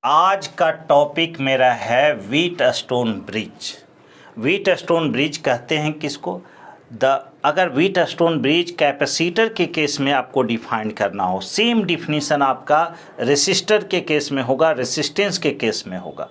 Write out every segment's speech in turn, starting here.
आज का टॉपिक मेरा है Wheatstone bridge. Wheatstone bridge कहते हैं किसको? अगर व्हीट स्टोन ब्रिज कैपेसिटर के केस में आपको डिफाइन करना हो, सेम डिफिनीशन आपका रेसिस्टर के केस में होगा, रेसिस्टेंस के केस में होगा।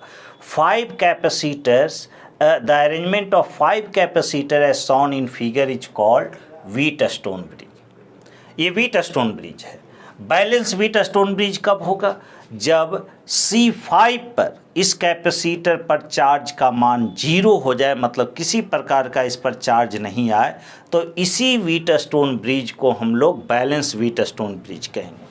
5 capacitors, the arrangement of 5 capacitor as shown in figure is called Wheatstone bridge. ये व्हीट स्टोन ब्रिज है। बैलेंस व्हीट स्टोन ब्रिज कब होगा? जब C5 पर इस कैपेसिटर पर चार्ज का मान 0 हो जाए, मतलब किसी प्रकार का इस पर चार्ज नहीं आए, तो इसी व्हीट स्टोन ब्रिज को हम लोग बैलेंस व्हीट स्टोन ब्रिज कहेंगे।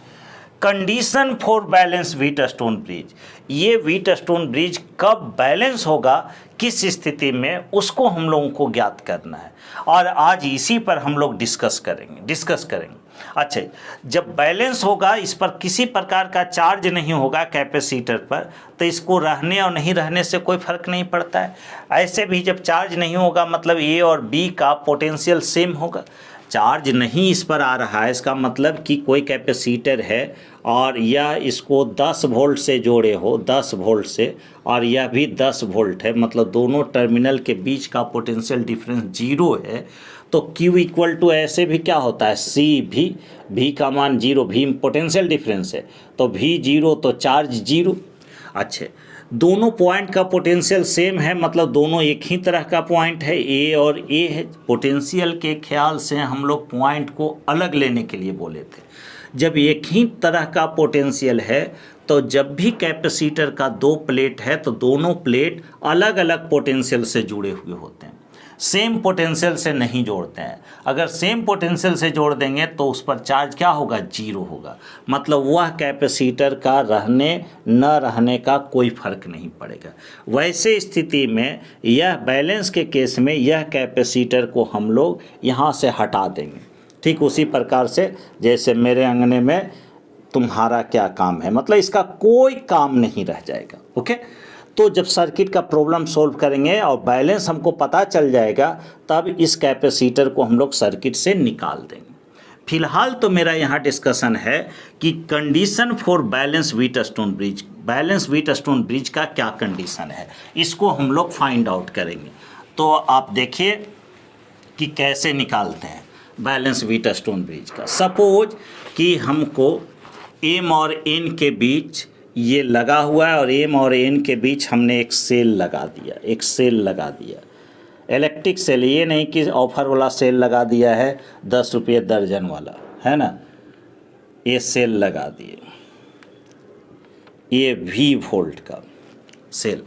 Condition for balance Wheatstone bridge, ये व्हीट स्टोन ब्रिज कब बैलेंस होगा, किस स्थिति में, उसको हम लोगों को ज्ञात करना है और आज इसी पर हम लोग डिस्कस करेंगे। अच्छा, जब बैलेंस होगा, इस पर किसी प्रकार का चार्ज नहीं होगा कैपेसिटर पर, तो इसको रहने और नहीं रहने से कोई फर्क नहीं पड़ता है। ऐसे भी जब चार्ज नहीं होगा, मतलब ए और बी का पोटेंशियल सेम होगा। चार्ज नहीं इस पर आ रहा है, इसका मतलब कि कोई कैपेसिटर है और यह इसको 10 वोल्ट से जोड़े हो, 10 वोल्ट से, और यह भी 10 वोल्ट है, मतलब दोनों टर्मिनल के बीच का पोटेंशियल डिफरेंस 0 है। तो Q इक्वल टू ऐसे भी क्या होता है, C भी का मान 0, भी पोटेंशियल डिफरेंस है, तो V 0 तो चार्ज 0। अच्छे, दोनों पॉइंट का पोटेंशियल सेम है, मतलब दोनों एक ही तरह का पॉइंट है, A और A है। पोटेंशियल के ख्याल से हम लोग पॉइंट को अलग लेने के लिए बोले थे। जब एक ही तरह का पोटेंशियल है, तो जब भी कैपेसिटर का 2 प्लेट है, तो दोनों प्लेट अलग अलग पोटेंशियल से जुड़े हुए होते हैं, सेम पोटेंशियल से नहीं जोड़ते हैं। अगर सेम पोटेंशियल से जोड़ देंगे तो उस पर चार्ज क्या होगा, 0 होगा, मतलब वह कैपेसिटर का रहने न रहने का कोई फर्क नहीं पड़ेगा। वैसे स्थिति में यह बैलेंस के केस में यह कैपेसिटर को हम लोग यहाँ से हटा देंगे, ठीक उसी प्रकार से जैसे मेरे अंगने में तुम्हारा क्या काम है, मतलब इसका कोई काम नहीं रह जाएगा। ओके, तो जब सर्किट का प्रॉब्लम सॉल्व करेंगे और बैलेंस हमको पता चल जाएगा, तब इस कैपेसिटर को हम लोग सर्किट से निकाल देंगे। फिलहाल तो मेरा यहाँ डिस्कशन है कि condition for balance Wheatstone bridge, balance Wheatstone bridge का क्या कंडीशन है, इसको हम लोग फाइंड आउट करेंगे। तो आप देखिए कि कैसे निकालते हैं बैलेंस व्हीट स्टोन ब्रिज का। सपोज कि हमको एम और एन के बीच ये लगा हुआ है और एम और एन के बीच हमने एक सेल लगा दिया, इलेक्ट्रिक सेल, ये नहीं कि ऑफर वाला सेल लगा दिया है 10 रुपये दर्जन वाला, है ना, ये सेल लगा दिए, ये V वोल्ट का सेल।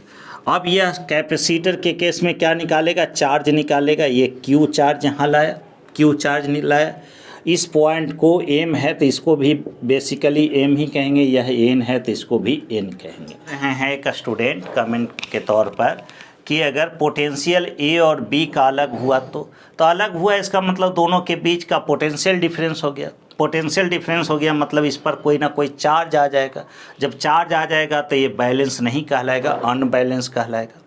अब यह कैपेसिटर के केस में क्या निकालेगा, चार्ज निकालेगा। ये Q चार्ज यहाँ लाया, Q चार्ज नहीं लाया। इस पॉइंट को M है तो इसको भी बेसिकली M ही कहेंगे, यह N है तो इसको भी N कहेंगे। हैं एक स्टूडेंट कमेंट के तौर पर कि अगर पोटेंशियल A और B का अलग हुआ तो अलग हुआ, इसका मतलब दोनों के बीच का पोटेंशियल डिफरेंस हो गया। पोटेंशियल डिफरेंस हो गया मतलब इस पर कोई ना कोई चार्ज आ जाएगा। जब चार्ज आ जाएगा तो ये बैलेंस नहीं कहलाएगा, अनबैलेंस कहलाएगा।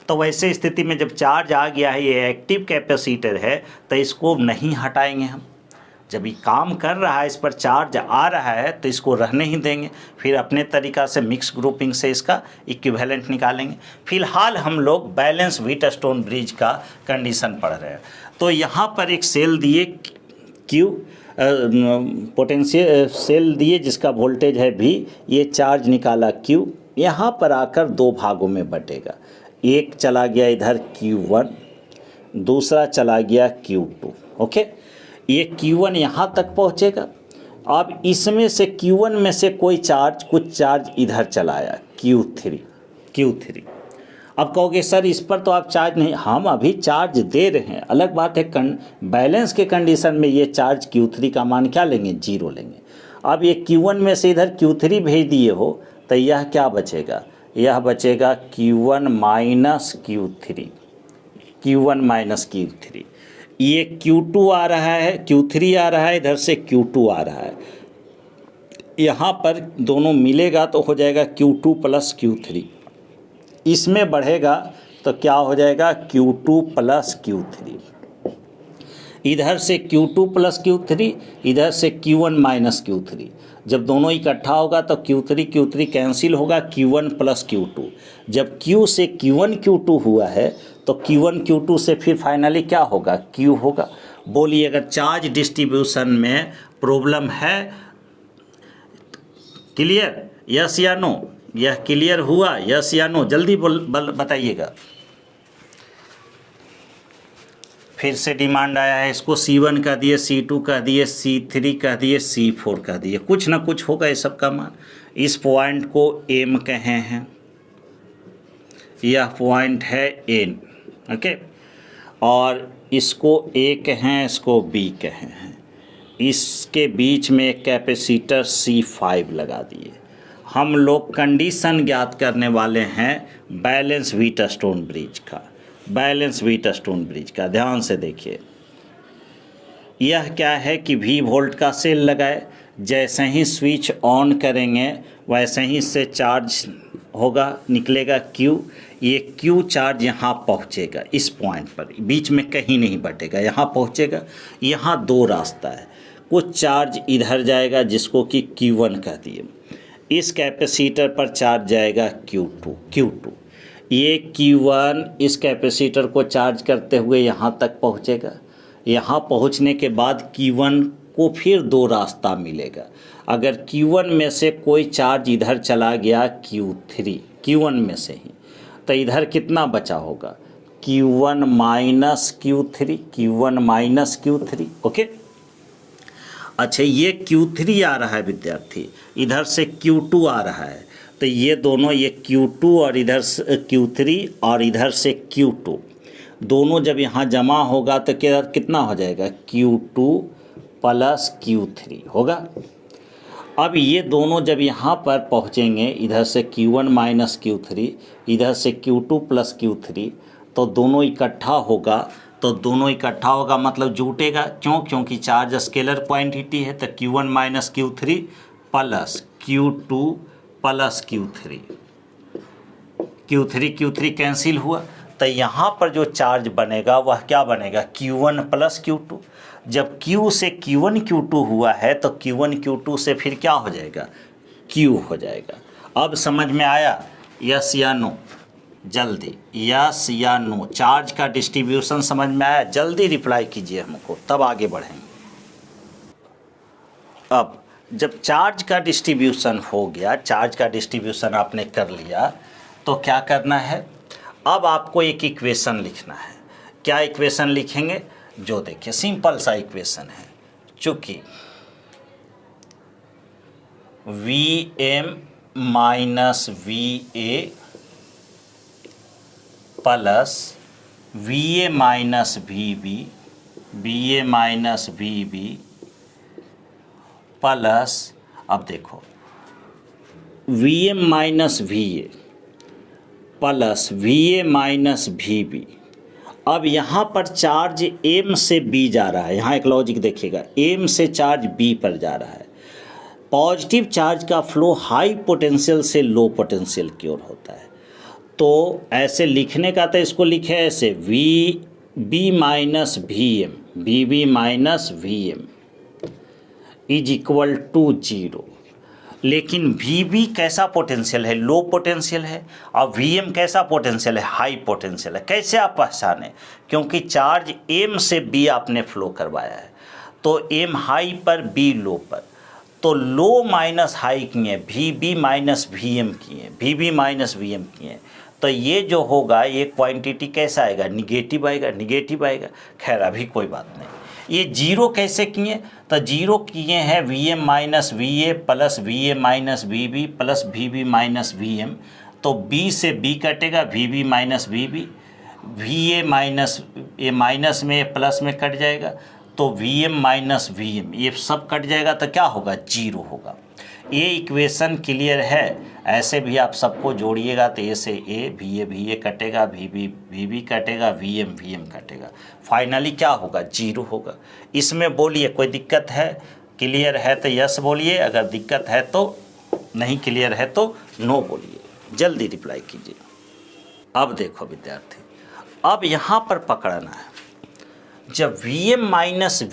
तो वैसे स्थिति में जब चार्ज आ गया है, ये एक्टिव कैपेसिटर है, तो इसको नहीं हटाएंगे हम। जब ये काम कर रहा है, इस पर चार्ज आ रहा है, तो इसको रहने ही देंगे, फिर अपने तरीक़ा से मिक्स ग्रुपिंग से इसका इक्विवेलेंट निकालेंगे। फिलहाल हम लोग बैलेंस व्हीट स्टोन ब्रिज का कंडीशन पढ़ रहे हैं। तो यहाँ पर एक सेल दिए Q, पोटेंशियल सेल दिए जिसका वोल्टेज है V, ये चार्ज निकाला Q, यहाँ पर आकर 2 भागों में बटेगा। एक चला गया इधर Q1, दूसरा चला गया Q2। ओके, ये Q1 यहाँ तक पहुँचेगा। अब इसमें से Q1 में से कुछ चार्ज इधर चलाया, Q3। अब कहोगे सर इस पर तो आप चार्ज नहीं, हम अभी चार्ज दे रहे हैं, अलग बात है। बैलेंस के कंडीशन में ये चार्ज Q3 का मान क्या लेंगे, 0 लेंगे। अब ये Q1 में से इधर Q3 भेज दिए हो, तो यह क्या बचेगा, यह बचेगा Q1 माइनस Q3। ये Q2 आ रहा है, Q3 आ रहा है, इधर से Q2 आ रहा है, यहाँ पर दोनों मिलेगा तो हो जाएगा Q2 प्लस Q3। इसमें बढ़ेगा तो क्या हो जाएगा, Q2 प्लस Q3। इधर से Q2 प्लस Q3, इधर से Q1 माइनस Q3। जब दोनों इकट्ठा होगा तो Q3 कैंसिल होगा, Q1 प्लस Q2। जब Q से Q1 Q2 हुआ है तो Q1 Q2 से फिर फाइनली क्या होगा, Q होगा। बोलिए अगर चार्ज डिस्ट्रीब्यूशन में प्रॉब्लम है, क्लियर, यस या नो? यह क्लियर हुआ, यस या नो? जल्दी बताइएगा। फिर से डिमांड आया है, इसको C1 का दिए, C2 का दिए, C3 का दिए, C4 का दिए, कुछ ना कुछ होगा ये सब का मान। इस पॉइंट को M कहे हैं, यह पॉइंट है N, ओके, और इसको A कहें, इसको B कहे हैं। इसके बीच में एक कैपेसिटर C5 लगा दिए। हम लोग कंडीशन ज्ञात करने वाले हैं बैलेंस व्हीटस्टोन ब्रिज का, बैलेंस व्हीटस्टोन ब्रिज का। ध्यान से देखिए, यह क्या है कि V वोल्ट का सेल लगाए, जैसे ही स्विच ऑन करेंगे वैसे ही इससे चार्ज होगा, निकलेगा Q। ये Q चार्ज यहाँ पहुँचेगा, इस पॉइंट पर, बीच में कहीं नहीं बटेगा, यहाँ पहुँचेगा। यहाँ दो रास्ता है, कुछ चार्ज इधर जाएगा जिसको कि Q1 कह दिए, इस कैपेसिटर पर चार्ज जाएगा Q2। ये Q1 इस कैपेसिटर को चार्ज करते हुए यहाँ तक पहुँचेगा। यहाँ पहुँचने के बाद Q1 को फिर दो रास्ता मिलेगा। अगर Q1 में से कोई चार्ज इधर चला गया Q1 में से ही, तो इधर कितना बचा होगा, Q1 माइनस Q3, ओके। अच्छा, ये Q3 आ रहा है विद्यार्थी, इधर से Q2 आ रहा है, तो ये दोनों, ये Q2 और इधर से Q3 और इधर से Q2, दोनों जब यहाँ जमा होगा तो कितना हो जाएगा, Q2 प्लस Q3 होगा। अब ये दोनों जब यहाँ पर पहुँचेंगे, इधर से Q1 माइनस Q3, इधर से Q2 प्लस Q3, तो दोनों इकट्ठा होगा, मतलब जुटेगा। क्योंकि चार्ज स्केलर क्वांटिटी है, तो Q1 minus Q3 plus Q2 plus Q3 cancel हुआ, तो यहाँ पर जो चार्ज बनेगा वह क्या बनेगा, Q1 प्लस Q2। जब Q से Q1 Q2 हुआ है तो Q1 Q2 से फिर क्या हो जाएगा, Q हो जाएगा। अब समझ में आया, यस या नो? जल्दी यस या नो? चार्ज का डिस्ट्रीब्यूशन समझ में आया? जल्दी रिप्लाई कीजिए हमको, तब आगे बढ़ेंगे। अब जब चार्ज का डिस्ट्रीब्यूशन हो गया, चार्ज का डिस्ट्रीब्यूशन आपने कर लिया, तो क्या करना है, अब आपको एक इक्वेशन लिखना है। क्या इक्वेशन लिखेंगे, जो देखिए सिंपल सा इक्वेशन है, चूँकि Vm minus VA plus VA minus VB plus, अब देखो Vm minus VA plus VA minus VB। अब यहाँ पर चार्ज M से B जा रहा है, यहाँ एक लॉजिक देखिएगा, M से चार्ज B पर जा रहा है। पॉजिटिव चार्ज का फ्लो हाई पोटेंशियल से लो पोटेंशियल की ओर होता है, तो ऐसे लिखने का, तो इसको लिखे ऐसे VB minus VM, VB minus VM is equal to 0। लेकिन VB कैसा पोटेंशियल है, लो पोटेंशियल है, और VM कैसा पोटेंशियल है, हाई पोटेंशियल है। कैसे आप पहचाने, क्योंकि चार्ज M से B आपने फ्लो करवाया है, तो M हाई पर B लो पर, तो लो माइनस हाई किए, VB माइनस VM किए, VB माइनस VM किए, तो ये जो होगा, ये क्वांटिटी कैसा आएगा, निगेटिव आएगा। खैर अभी कोई बात नहीं। ये जीरो कैसे किए, तो जीरो किए हैं Vm minus VA plus VA minus VB plus VB minus VM, तो B से B कटेगा, VB minus VB, VA minus, ये माइनस में प्लस में कट जाएगा, तो Vm माइनस VM ये सब कट जाएगा, तो क्या होगा, 0 होगा। ये इक्वेशन क्लियर है। ऐसे भी आप सबको जोड़िएगा, तो ए से ए, VA कटेगा, VB कटेगा, VM कटेगा, फाइनली क्या होगा, 0 होगा। इसमें बोलिए कोई दिक्कत है? क्लियर है तो यस बोलिए, अगर दिक्कत है तो नहीं, क्लियर है तो नो बोलिए, जल्दी रिप्लाई कीजिए। अब देखो विद्यार्थी, अब यहाँ पर पकड़ना है, जब Vm माइनस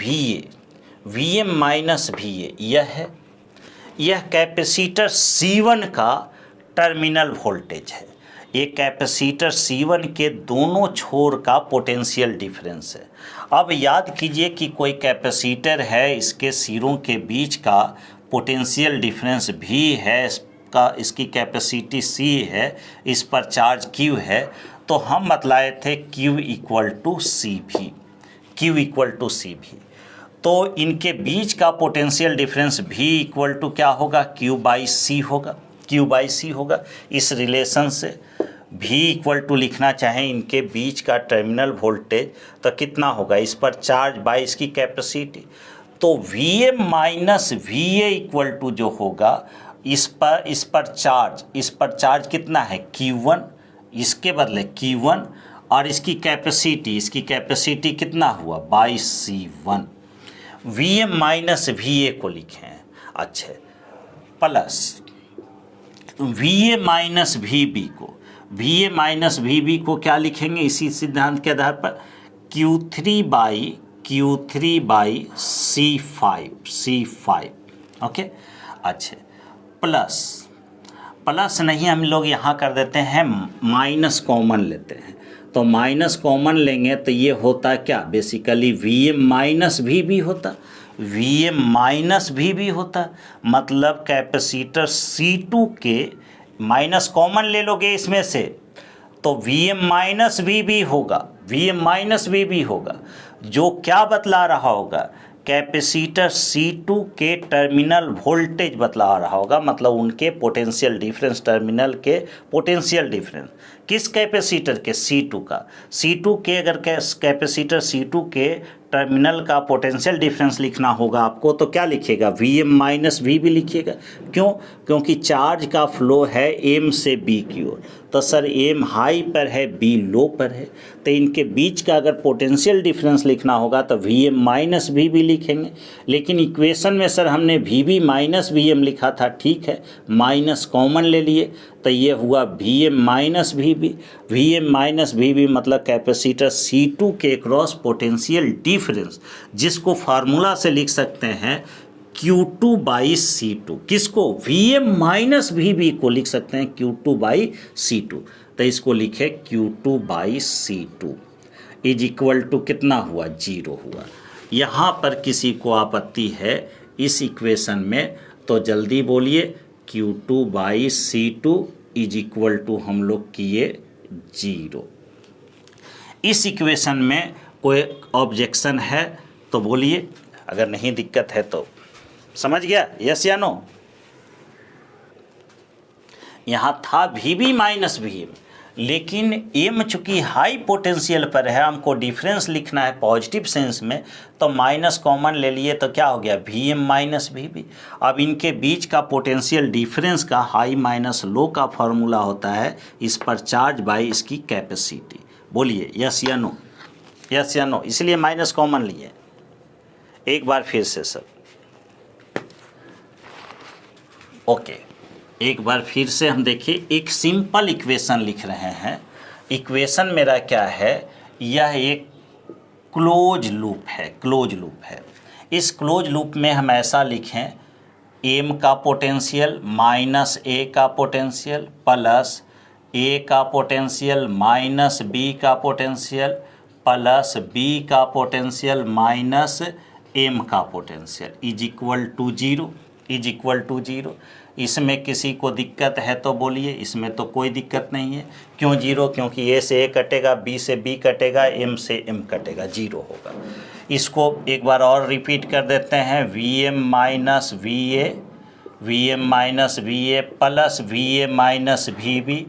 VA यह है, यह कैपेसिटर C1 का टर्मिनल वोल्टेज है। ये कैपेसिटर C1 के दोनों छोर का पोटेंशियल डिफरेंस है। अब याद कीजिए कि कोई कैपेसिटर है, इसके सिरों के बीच का पोटेंशियल डिफरेंस V है, इसकी कैपेसिटी C है, इस पर चार्ज Q है। तो हम बतलाए थे Q equal to CV, Q equal to CV। तो इनके बीच का potential difference V equal to क्या होगा, Q बाई C होगा, Q बाई C होगा। इस रिलेशन से V इक्वल टू लिखना चाहें इनके बीच का टर्मिनल वोल्टेज तो कितना होगा, इस पर चार्ज बाई इसकी कैपेसिटी। तो VM minus VA equal to जो होगा, इस पर चार्ज कितना है Q1, इसके बदले Q1, और इसकी कैपेसिटी कितना हुआ by C1। VM minus VA को लिखें, अच्छा, प्लस VA माइनस VB को क्या लिखेंगे इसी सिद्धांत के आधार पर, Q3 बाई C5, ओके। अच्छा, प्लस नहीं, हम लोग यहाँ कर देते हैं माइनस कॉमन लेते हैं। तो माइनस कॉमन लेंगे तो ये होता क्या, बेसिकली VM माइनस VB होता, मतलब कैपेसिटर C2 के माइनस कॉमन ले लोगे इसमें से तो VM माइनस VB होगा, जो क्या बतला रहा होगा, कैपेसिटर C2 के टर्मिनल वोल्टेज बतला रहा होगा, मतलब उनके पोटेंशियल डिफरेंस, टर्मिनल के पोटेंशियल डिफरेंस। किस कैपेसिटर के, C2 के अगर कैपेसिटर C2 के टर्मिनल का पोटेंशियल डिफरेंस लिखना होगा आपको तो क्या लिखिएगा, VM माइनस VB लिखिएगा। क्योंकि चार्ज का फ्लो है M से B की ओर, तो सर M हाई पर है, B लो पर है, तो इनके बीच का अगर पोटेंशियल डिफरेंस लिखना होगा तो VM माइनस VB लिखेंगे। लेकिन इक्वेशन में सर हमने VB माइनस VM लिखा था, ठीक है, माइनस कॉमन ले लिए तो ये हुआ VM माइनस VB मतलब कैपेसिटर C2 के क्रॉस पोटेंशियल डिफरेंस, जिसको फार्मूला से लिख सकते हैं Q2 बाई C2। किसको, VM माइनस VB को लिख सकते हैं Q2 बाई C2। तो इसको लिखे Q2 by C2 is equal to कितना हुआ, 0 हुआ। यहाँ पर किसी को आपत्ति है इस इक्वेशन में तो जल्दी बोलिए, Q2 by C2 is equal to हम लोग किए 0। इस इक्वेशन में कोई ऑब्जेक्शन है तो बोलिए, अगर नहीं दिक्कत है तो समझ गया, यस या नो। यहाँ था VB माइनस VM, लेकिन M चूँकि हाई पोटेंशियल पर है, हमको डिफरेंस लिखना है पॉजिटिव सेंस में, तो माइनस कॉमन ले लिए तो क्या हो गया, VM माइनस VB। अब इनके बीच का पोटेंशियल डिफरेंस का हाई माइनस लो का फॉर्मूला होता है इस पर चार्ज बाई इसकी कैपेसिटी। बोलिए यस या नो, यस या नो, इसलिए माइनस कॉमन लिए। एक बार फिर से सब, ओके, एक बार फिर से हम देखिए, एक सिंपल इक्वेशन लिख रहे हैं। इक्वेशन मेरा क्या है, यह एक क्लोज लूप है। इस क्लोज लूप में हम ऐसा लिखें, M का पोटेंशियल माइनस A का पोटेंशियल प्लस A का पोटेंशियल माइनस B का पोटेंशियल प्लस B का पोटेंशियल माइनस M का पोटेंशियल इज इक्वल टू 0। इसमें किसी को दिक्कत है तो बोलिए, इसमें तो कोई दिक्कत नहीं है। क्यों 0, क्योंकि A से A कटेगा, B से B कटेगा, M से M कटेगा, 0 होगा। इसको एक बार और रिपीट कर देते हैं, VM minus VA plus VA minus VB।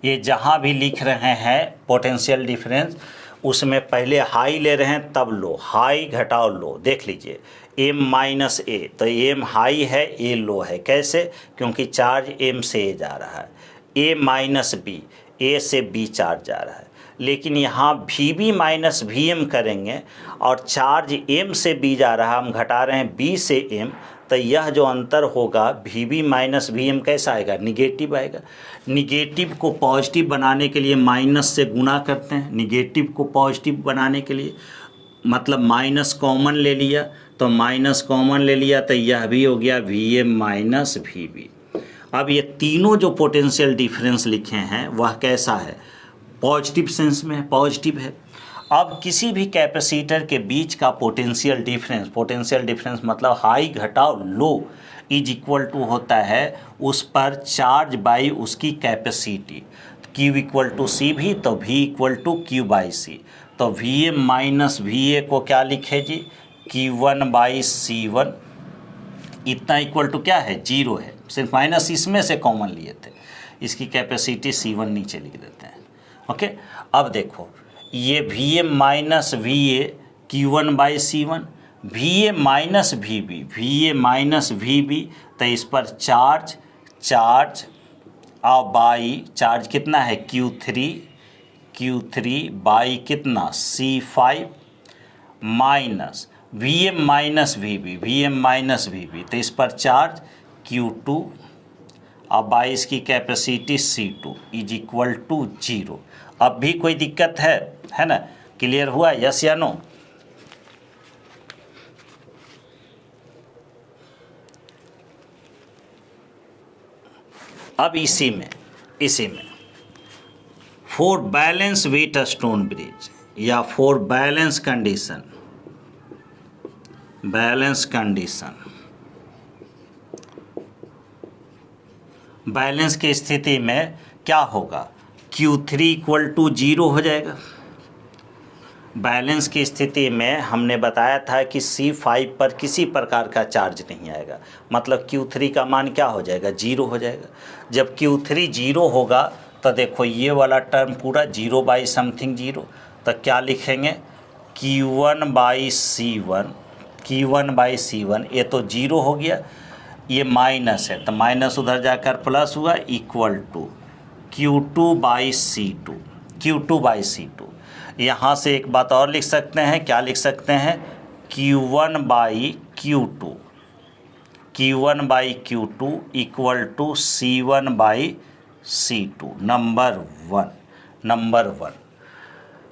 ये जहाँ भी लिख रहे हैं पोटेंशियल डिफरेंस, उसमें पहले हाई ले रहे हैं तब लो, हाई घटाओ लो। देख लीजिए M माइनस A, तो M हाई है, A लो है। कैसे, क्योंकि चार्ज M से A जा रहा है। A माइनस B, A से B चार्ज जा रहा है। लेकिन यहाँ VB माइनस VM करेंगे और चार्ज M से B जा रहा है, हम घटा रहे हैं B से M, तो यह जो अंतर होगा VB माइनस VM कैसा आएगा, निगेटिव आएगा। निगेटिव को पॉजिटिव बनाने के लिए माइनस से गुना करते हैं, निगेटिव को पॉजिटिव बनाने के लिए मतलब माइनस कॉमन ले लिया, तो माइनस कॉमन ले लिया तो यह भी हो गया V A minus V B. अब ये तीनों जो पोटेंशियल डिफरेंस लिखे हैं वह कैसा है, पॉजिटिव सेंस में है, पॉजिटिव है। अब किसी भी कैपेसिटर के बीच का पोटेंशियल डिफरेंस मतलब हाई घटाव लो इज इक्वल टू होता है उस पर चार्ज बाई उसकी capacity. Q equal to C भी तो V equal to Q by C. तो V A minus V A को क्या लिखे जी, Q1 बाई C1 इतना इक्वल टू क्या है, 0 है। सिर्फ माइनस इसमें से कॉमन लिए थे, इसकी कैपेसिटी C1 नीचे लिख देते हैं। ओके, अब देखो ये V A minus V A Q1 by C1, V A minus V B तो इस पर चार्ज और बाई चार्ज कितना है Q3 बाई कितना C5 minus V M minus V B तो इस पर चार्ज Q2 और बाई इसकी capacity C2 is equal to 0। अब भी कोई दिक्कत है ना, क्लियर हुआ, यस या नो? अब इसी में फॉर बैलेंस व्हीटस्टोन ब्रिज या फॉर बैलेंस की स्थिति में क्या होगा, Q3 इक्वल टू 0 हो जाएगा। बैलेंस की स्थिति में हमने बताया था कि C5 पर किसी प्रकार का चार्ज नहीं आएगा, मतलब Q3 का मान क्या हो जाएगा, 0 हो जाएगा। जब Q3 0 होगा तो देखो ये वाला टर्म पूरा 0 बाई समथिंग 0, तो क्या लिखेंगे Q1 बाई C1 ये तो 0 हो गया, ये माइनस है तो माइनस उधर जाकर प्लस हुआ equal to Q2 by C2। यहाँ से एक बात और लिख सकते हैं, क्या लिख सकते हैं, Q1 by Q2 equal to C1 by C2 number one.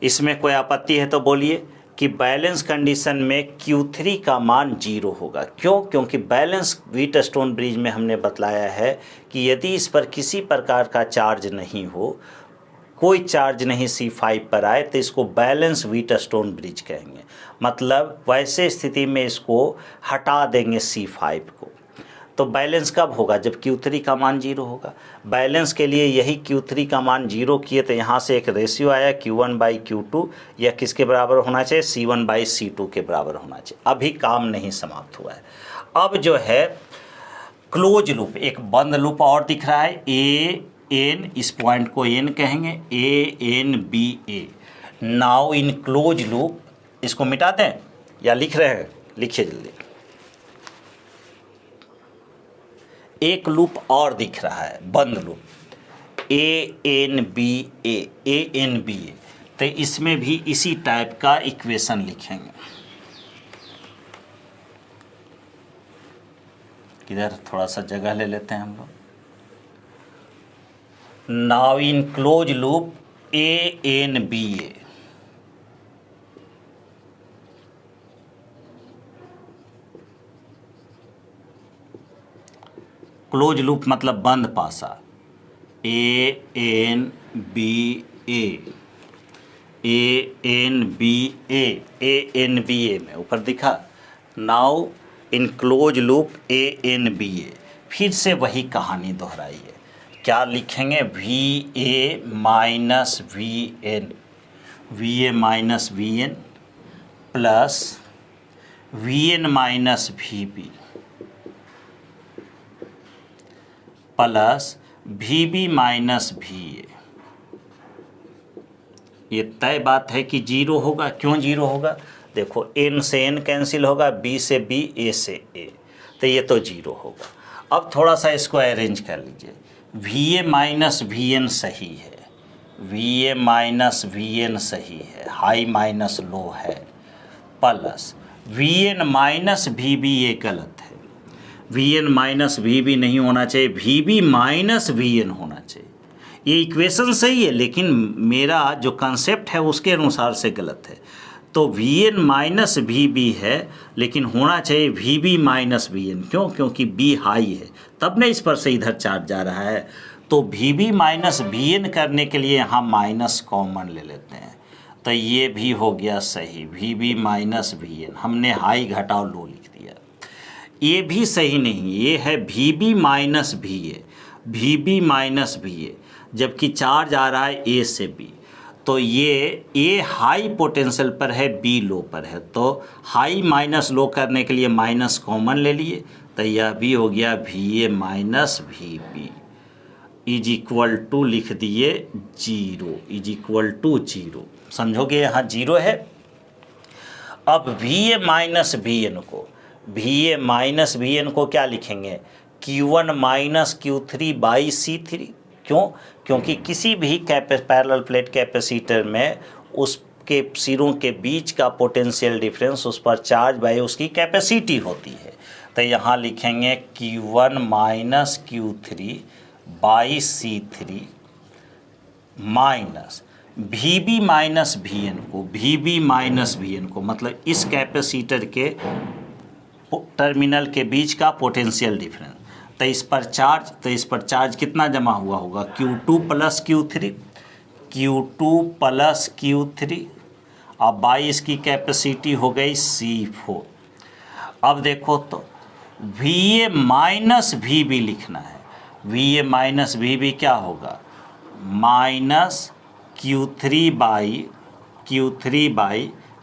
इसमें कोई आपत्ति है तो बोलिए कि बैलेंस कंडीशन में Q3 का मान 0 होगा। क्यों? क्योंकि बैलेंस व्हीटस्टोन ब्रिज में हमने बतलाया है कि यदि इस पर किसी प्रकार का चार्ज नहीं हो, कोई चार्ज नहीं C5 पर आए तो इसको बैलेंस व्हीटस्टोन ब्रिज कहेंगे। मतलब वैसे स्थिति में इसको हटा देंगे C5 को। तो बैलेंस कब होगा, जब Q3 का मान 0 होगा। बैलेंस के लिए यही Q3 का मान 0 किए तो यहाँ से एक रेशियो आया Q1 बाई Q2, यह किसके बराबर होना चाहिए, C1 बाई C2 के बराबर होना चाहिए। अभी काम नहीं समाप्त हुआ है। अब जो है क्लोज लूप, एक बंद लूप और दिख रहा है, AN, इस पॉइंट को N कहेंगे, ANBA। Now in close loop, इसको मिटा दें या लिख रहे हैं, लिखिए जल्दी। एक लूप और दिख रहा है, बंद लूप, ANBA। तो इसमें भी इसी टाइप का इक्वेशन लिखेंगे। किधर थोड़ा सा जगह ले लेते हैं हम लोग। Now in close loop ANBA, close loop मतलब बंद पासा, ANBA में ऊपर दिखा। Now in close loop ANBA, फिर से वही कहानी दोहराइए। क्या लिखेंगे, VA minus VN plus VN minus VB plus VB minus VA। ये तय बात है कि 0 होगा। क्यों 0 होगा, देखो N से N कैंसिल होगा, B से B, A से A, तो ये तो 0 होगा। अब थोड़ा सा इसको अरेंज कर लीजिए। VA माइनस VN सही है, VA माइनस VN सही है, हाई माइनस लो है, प्लस VN माइनस VB ये गलत है। VN माइनस VB नहीं होना चाहिए, VB माइनस VN होना चाहिए। ये इक्वेशन सही है लेकिन मेरा जो कंसेप्ट है उसके अनुसार से गलत है। तो Vn माइनस Vb है, लेकिन होना चाहिए Vb माइनस Vn। क्यों? क्योंकि B हाई है, तब न इस पर से इधर चार्ज जा रहा है। तो Vb माइनस Vn करने के लिए यहाँ माइनस कॉमन ले लेते हैं, तो ये भी हो गया सही। Vb माइनस Vn, हमने हाई घटाओ लो लिख दिया। ये भी सही नहीं, ये है Vb minus Va, Vb minus Va, जबकि चार्ज आ रहा है A से B। तो ये A हाई पोटेंशियल पर है, B लो पर है, तो हाई माइनस लो करने के लिए माइनस कॉमन ले लिए, तो यह भी हो गया Va minus Vb is equal to लिख दिए 0, इज इक्वल टू 0। समझोगे यहाँ 0 है। अब Va माइनस Vn को क्या लिखेंगे? Q1 minus Q3 by C3। क्यों? क्योंकि किसी भी पैरेलल प्लेट कैपेसिटर में उसके सिरों के बीच का पोटेंशियल डिफरेंस उस पर चार्ज बाई उसकी कैपेसिटी होती है। तो यहाँ लिखेंगे Q1 minus Q3 by C3 minus Vb minus Vn को मतलब इस कैपेसिटर के टर्मिनल के बीच का पोटेंशियल डिफरेंस। तो इस पर चार्ज कितना जमा हुआ होगा? Q2 प्लस Q3 अब बाई इसकी कैपेसिटी हो गई C4। अब देखो तो Va माइनस Vb लिखना है। Va माइनस Vb क्या होगा? माइनस Q3 बाई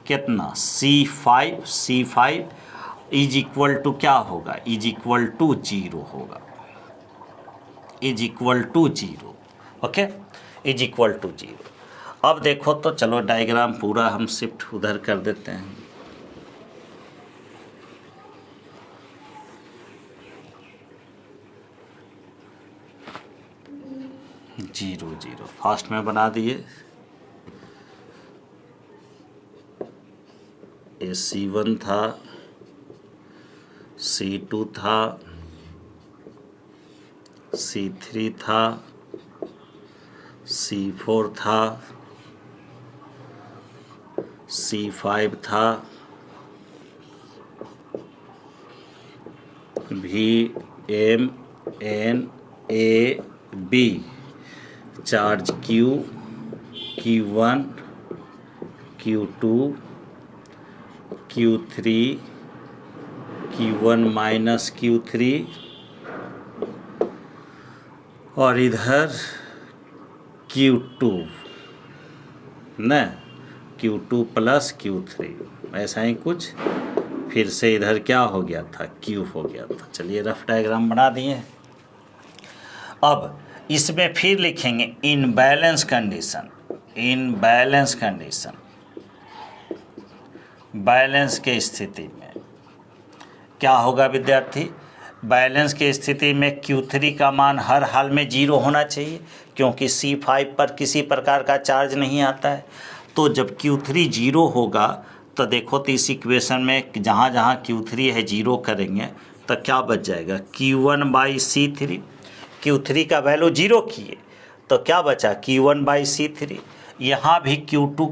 कितना? C5 इज इक्वल टू क्या होगा? इज इक्वल टू 0 होगा, is equal to 0। Okay, is equal to 0। अब देखो तो चलो डायग्राम पूरा हम शिफ्ट उधर कर देते हैं। जीरो जीरो फास्ट में बना दिए। ये C1 था, C2 था, C3 था, C4 था, C5 था, VM N A B, charge Q, Q1, Q2, Q3, Q1 minus Q3 और इधर Q2 न, Q2 प्लस Q3, ऐसा ही कुछ। फिर से इधर क्या हो गया था? Q हो गया था। चलिए रफ डायग्राम बना दिए। अब इसमें फिर लिखेंगे इन बैलेंस कंडीशन। बैलेंस के स्थिति में क्या होगा विद्यार्थी? बैलेंस की स्थिति में Q3 का मान हर हाल में 0 होना चाहिए, क्योंकि C5 पर किसी प्रकार का चार्ज नहीं आता है। तो जब Q3 0 होगा तो देखो तो इस इक्वेशन में जहाँ जहाँ Q3 है 0 करेंगे तो क्या बच जाएगा? Q1 by C3। Q3 का वैल्यू 0 किए तो क्या बचा? Q1 by C3। यहाँ भी Q3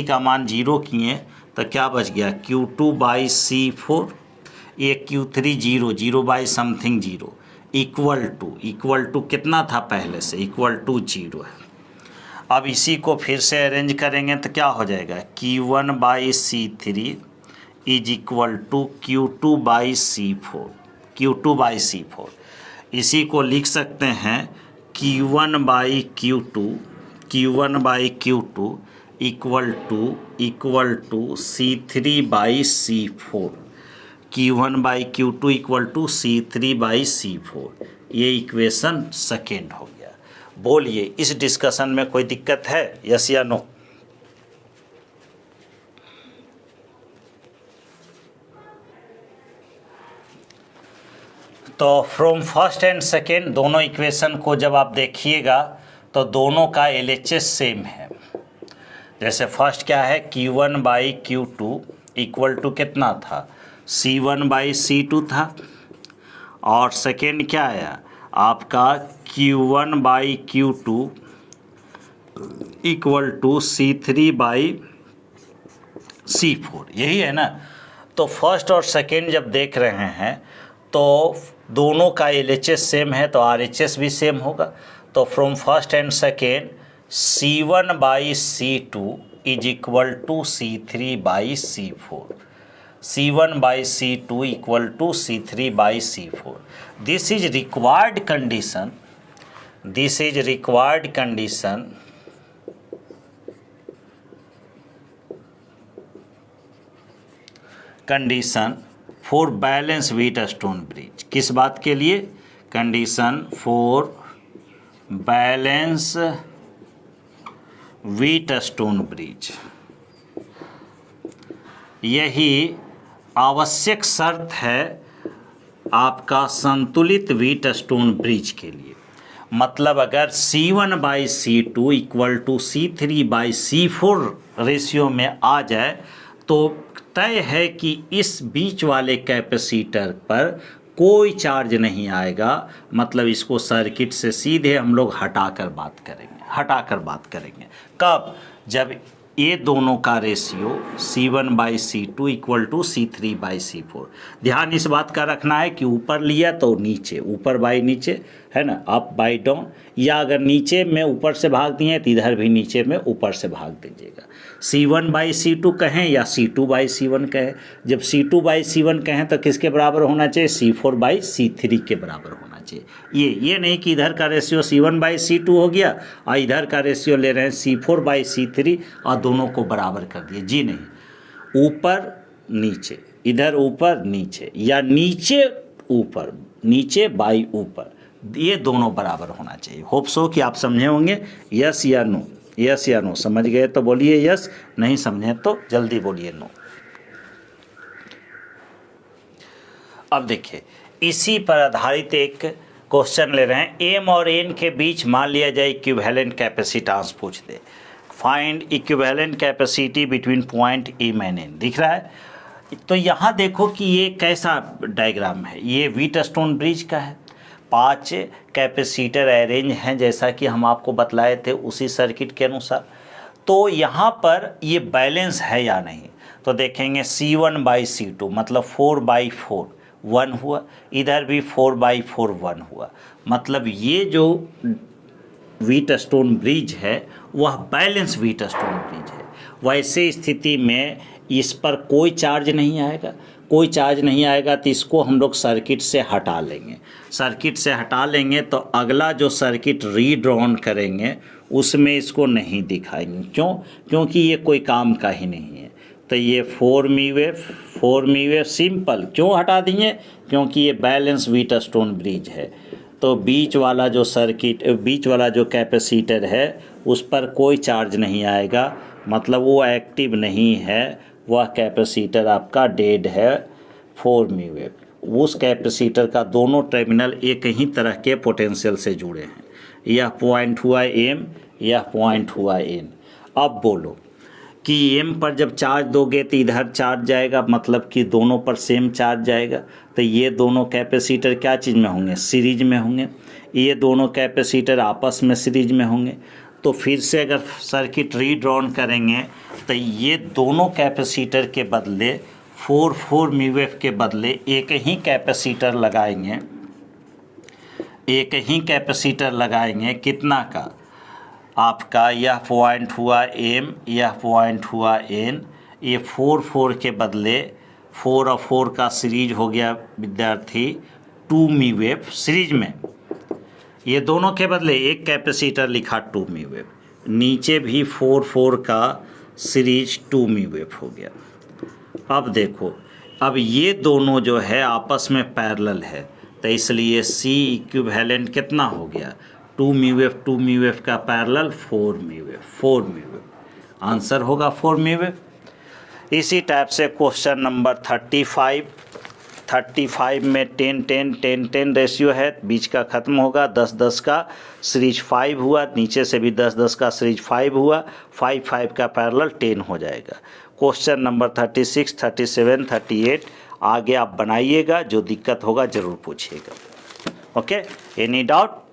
का मान 0 किए तो क्या बच गया? Q2 by C4। ये Q3 0 by something 0 equal to कितना था पहले से? इक्वल टू 0 है। अब इसी को फिर से अरेंज करेंगे तो क्या हो जाएगा? Q1 by C3 is equal to Q2 by C4। इसी को लिख सकते हैं Q1 by Q2 equal to C3 by C4। Q1 by Q2 equal to C3 by C4। ये इक्वेशन सेकेंड हो गया। बोलिए इस डिस्कशन में कोई दिक्कत है? यस या नो? तो फ्रॉम फर्स्ट एंड सेकेंड दोनों इक्वेशन को जब आप देखिएगा तो दोनों का LHS सेम है। जैसे फर्स्ट क्या है? Q1 by Q2 equal to कितना था? C1 बाई C2 था। और सेकेंड क्या आया आपका? Q1 by Q2 equal to C3 by C4, यही है ना। तो फर्स्ट और सेकेंड जब देख रहे हैं तो दोनों का LHS सेम है तो RHS भी सेम होगा। तो from first and second C1/C2 is equal to C3/C4, C1/C2 equal to C3/C4। This is required condition, this is required condition for balance Wheatstone bridge. किस बात के लिए? Condition for balance Wheatstone bridge. यही आवश्यक शर्त है आपका संतुलित व्हीटस्टोन ब्रिज के लिए। मतलब अगर C1/C2 equal to C3/C4 ratio में आ जाए तो तय है कि इस बीच वाले कैपेसिटर पर कोई चार्ज नहीं आएगा। मतलब इसको सर्किट से सीधे हम लोग हटाकर बात करेंगे। कब? जब ये दोनों का ratio C1/C2 equal to C3/C4। ध्यान इस बात का रखना है कि ऊपर लिया तो नीचे, ऊपर बाई नीचे है ना, अप बाई डाउन, या अगर नीचे में ऊपर से भाग दिए तो इधर भी नीचे में ऊपर से भाग दीजिएगा। C1/C2 कहें या C2/C1 कहें। जब C2/C1 कहें तो किसके बराबर होना चाहिए? C4/C3 के बराबर होना चाहिए। ये नहीं कि इधर का रेशियो C1/C2 हो गया और इधर का रेशियो ले रहे हैं C4/C3 और दोनों को बराबर कर दिए। जी नहीं, ऊपर नीचे, इधर ऊपर नीचे, या नीचे ऊपर, नीचे बाई ऊपर, ये दोनों बराबर होना चाहिए। होप सो कि आप समझे होंगे। यस या नो? यस या नो? समझ गए तो बोलिए यस, नहीं समझे तो जल्दी बोलिए नो। अब देखिए, इसी पर आधारित एक क्वेश्चन ले रहे हैं। एम और एन के बीच मान लिया जाए इक्विवेलेंट कैपेसिटेंस पूछ दे। Find equivalent capacity between point M and N. दिख रहा है? तो यहाँ देखो कि ये कैसा डायग्राम है। ये व्हीटस्टोन ब्रिज का है। 5 कैपेसिटर अरेंज हैं जैसा कि हम आपको बतलाए थे उसी सर्किट के अनुसार। तो यहाँ पर ये बैलेंस है या नहीं, तो देखेंगे C1/C2 मतलब 4/4 1 हुआ, इधर भी 4/4 1 हुआ। मतलब ये जो व्हीटस्टोन ब्रिज है वह बैलेंस व्हीटस्टोन ब्रिज है। वैसे स्थिति में इस पर कोई चार्ज नहीं आएगा। कोई चार्ज नहीं आएगा तो इसको हम लोग सर्किट से हटा लेंगे। सर्किट से हटा लेंगे तो अगला जो सर्किट रीड्रॉन करेंगे उसमें इसको नहीं दिखाएंगे। क्यों? क्योंकि ये कोई काम का ही नहीं है। तो ये 4 मी वेव सिंपल क्यों हटा दिए? क्योंकि ये बैलेंस व्हीटस्टोन ब्रिज है। तो बीच वाला जो सर्किट, बीच वाला जो कैपेसिटर है उस पर कोई चार्ज नहीं आएगा, मतलब वो एक्टिव नहीं है, वह कैपेसिटर आपका डेड है। 4 मी वेव उस कैपेसिटर का दोनों टर्मिनल एक ही तरह के पोटेंशियल से जुड़े हैं। यह पॉइंट हुआ एम, यह पॉइंट हुआ एन। अब बोलो कि एम पर जब चार्ज दोगे तो इधर चार्ज जाएगा, मतलब कि दोनों पर सेम चार्ज जाएगा। तो ये दोनों कैपेसिटर क्या चीज़ में होंगे? सीरीज में होंगे। ये दोनों कैपेसिटर आपस में सीरीज में होंगे। तो फिर से अगर सर्किट रीड्रॉन करेंगे तो ये दोनों कैपेसिटर के बदले 4 मी वेव के बदले एक ही कैपेसिटर लगाएंगे। एक ही कैपेसिटर लगाएंगे कितना का? आपका यह पॉइंट हुआ एम, यह पॉइंट हुआ एन। ये 4 के बदले 4 और 4 का सीरीज हो गया विद्यार्थी 2 मी वेव सीरीज में। ये दोनों के बदले एक कैपेसिटर लिखा 2 मी वेव, नीचे भी 4 का सीरीज 2 मी वेव हो गया। अब देखो, अब ये दोनों जो है आपस में पैरेलल है, तो इसलिए C इक्विवेलेंट कितना हो गया? 2 मी वेव का पैरेलल 4 मी वेव। आंसर होगा 4 मी वेव। इसी टाइप से क्वेश्चन नंबर 35 में 10 रेशियो है, बीच का ख़त्म होगा। 10 का सीरीज 5 हुआ, नीचे से भी 10 का सीरीज 5 हुआ, 5 का पैरेलल 10 हो जाएगा। क्वेश्चन नंबर 36, 37, 38 आगे आप बनाइएगा, जो दिक्कत होगा ज़रूर पूछिएगा। Okay, any doubt?